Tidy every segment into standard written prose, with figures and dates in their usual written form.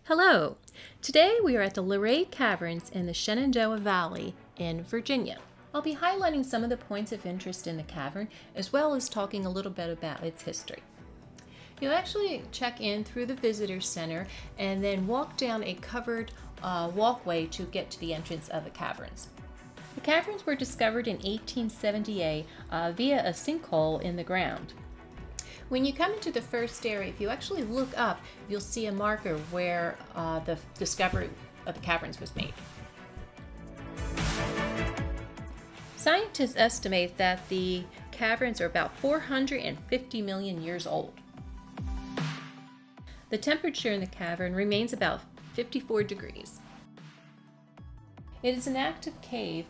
Hello! Today we are at the Luray Caverns in the Shenandoah Valley in Virginia. I'll be highlighting some of the points of interest in the cavern as well as talking a little bit about its history. You'll actually check in through the visitor center and then walk down a covered walkway to get to the entrance of the caverns. The caverns were discovered in 1878 via a sinkhole in the ground. When you come into the first area, if you actually look up, you'll see a marker where the discovery of the caverns was made. Scientists estimate that the caverns are about 450 million years old. The temperature in the cavern remains about 54 degrees. It is an active cave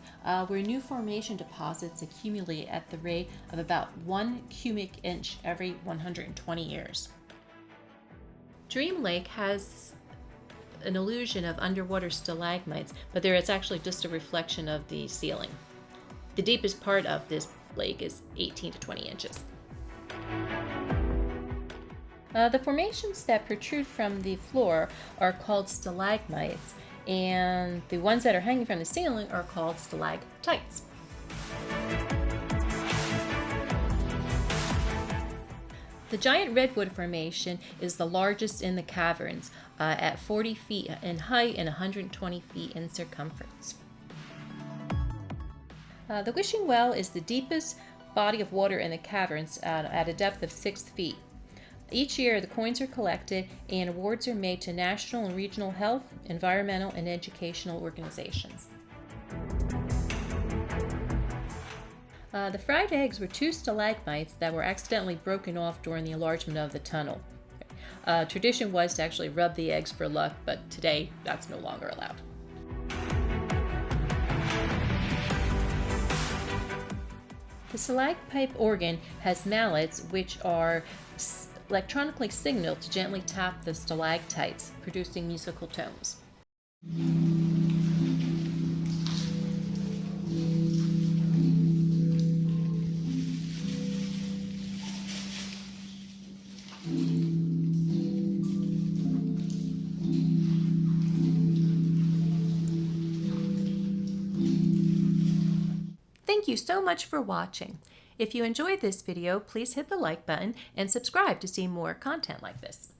where new formation deposits accumulate at the rate of about 1 cubic inch every 120 years. Dream Lake has an illusion of underwater stalagmites, but there it's actually just a reflection of the ceiling. The deepest part of this lake is 18 to 20 inches. The formations that protrude from the floor are called stalagmites, and the ones that are hanging from the ceiling are called stalactites. The giant redwood formation is the largest in the caverns at 40 feet in height and 120 feet in circumference. The Wishing Well is the deepest body of water in the caverns at a depth of 6 feet. Each year, the coins are collected and awards are made to national and regional health, environmental, and educational organizations. The fried eggs were 2 stalagmites that were accidentally broken off during the enlargement of the tunnel. Tradition was to actually rub the eggs for luck, but today that's no longer allowed. The stalagpipe organ has mallets which are electronically signaled to gently tap the stalactites, producing musical tones. Thank you so much for watching. If you enjoyed this video, please hit the like button and subscribe to see more content like this.